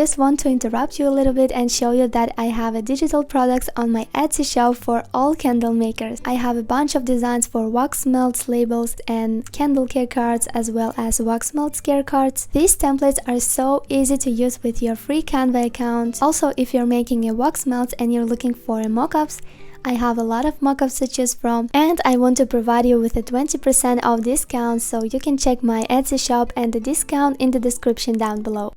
Just want to interrupt you a little bit and show you that I have a digital products on my Etsy shop for all candle makers. I have a bunch of designs for wax melts, labels, and candle care cards, as well as wax melts care cards. These templates are so easy to use with your free Canva account. Also, if you're making a wax melt and you're looking for mock-ups, I have a lot of mock-ups to choose from, and I want to provide you with a 20% off discount, so you can check my Etsy shop and the discount in the description down below.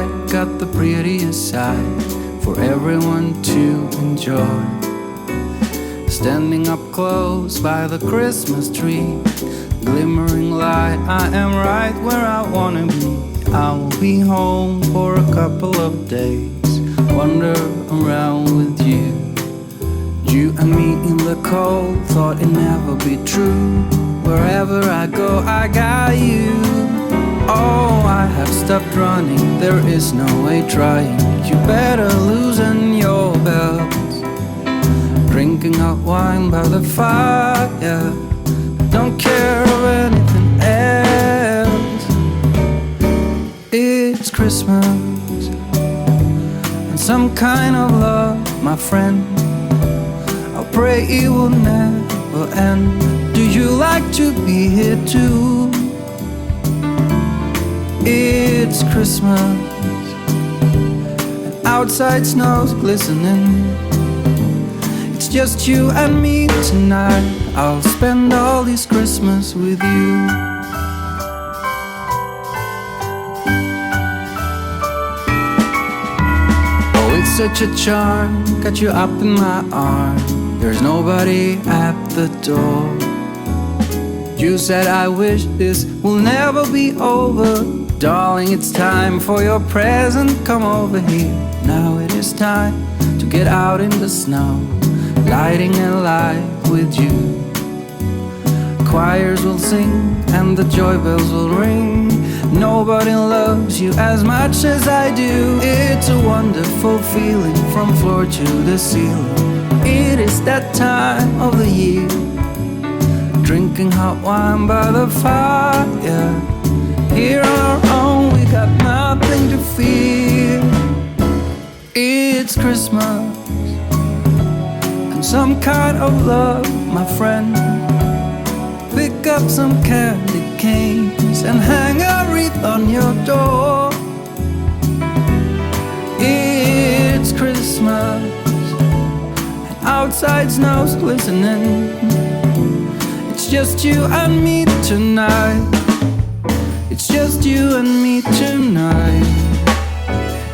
I got the prettiest side for everyone to enjoy. Standing up close by the Christmas tree, glimmering light, I am right where I wanna be. I will be home for a couple of days, wander around with you. You and me in the cold, thought it'd never be true. Wherever I go, I got you. Oh, I have stopped running, there is no way trying. You better loosen your belt. Drinking hot wine by the fire, don't care of anything else. It's Christmas and some kind of love, my friend. I pray it will never end. Do you like to be here too? It's Christmas and outside snow's glistening. It's just you and me tonight. I'll spend all this Christmas with you. Oh, it's such a charm, got you up in my arms. There's nobody at the door. You said I wish this will never be over. Darling, it's time for your present, come over here. Now it is time to get out in the snow, lighting a light with you. Choirs will sing and the joy bells will ring. Nobody loves you as much as I do. It's a wonderful feeling from floor to the ceiling. It is that time of the year, drinking hot wine by the fire. Here on our own, we got nothing to fear. It's Christmas and some kind of love, my friend. Pick up some candy canes and hang a wreath on your door. It's Christmas and outside snow's glistening. It's just you and me tonight. It's just you and me tonight.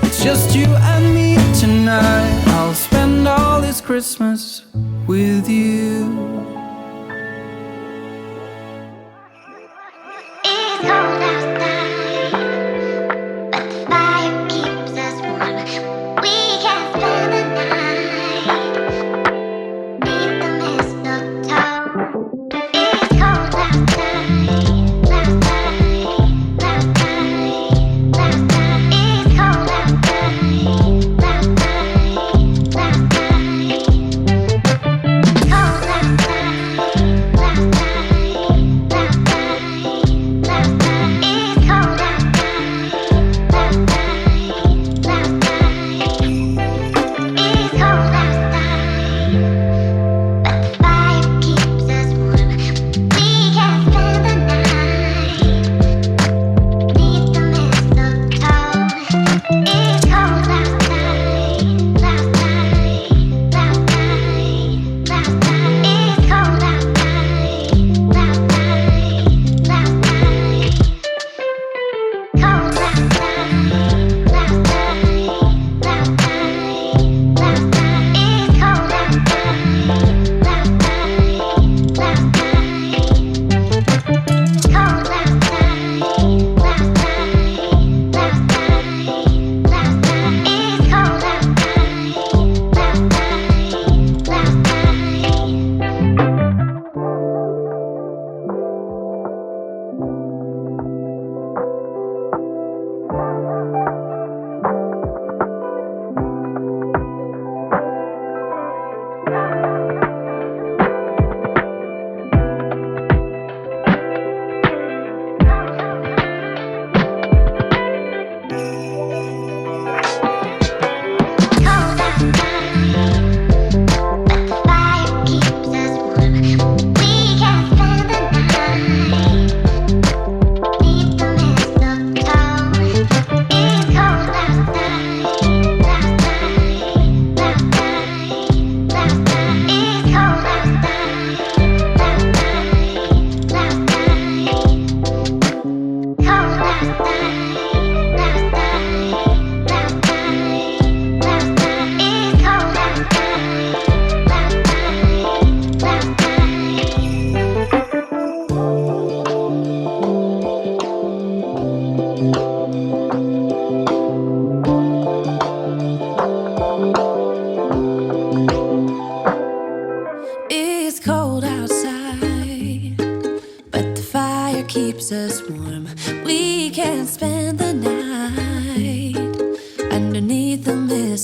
It's just you and me tonight. I'll spend all this Christmas with you. It's cold outside, but the fire keeps us warm. We can spend the night beneath the mistletoe. It's cold outside, outside, outside, outside. It's cold outside, outside, outside. Cold outside.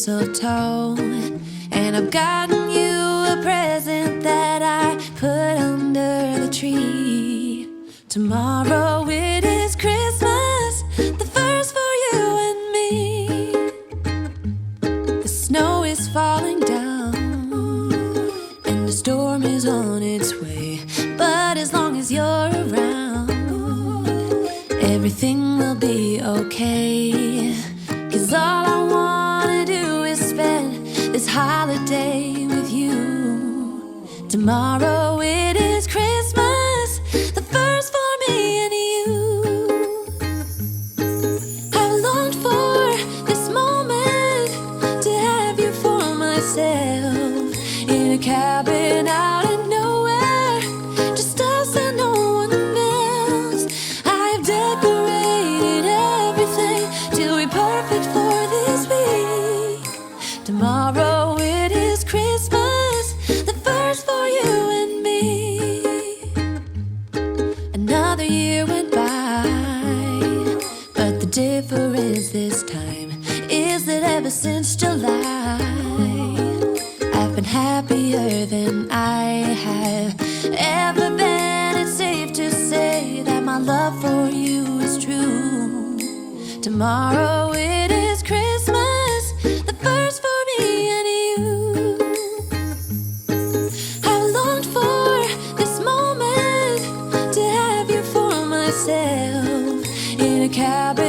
mistletoe, and I've gotten you a present that I put under the tree. Tomorrow it is Christmas, the first for you and me. The snow is falling down and the storm is on its way, but as long as you're around, everything will be okay. 'Cause all I wanna do is spend this holiday with you. Tomorrow it is Christmas, the first for me and you. I've longed for this moment to have you for myself, in a cabin out in nowhere, just us and no one else. I've decorated everything to be perfect for this week. Tomorrow it is Christmas, the first for you and me. Another year went by, but the difference this time is that ever since July, I've been happier than I have ever been. It's safe to say that my love for you is true. Tomorrow it is Christmas, the first for me and you. I've longed for this moment to have you for myself, in a cabin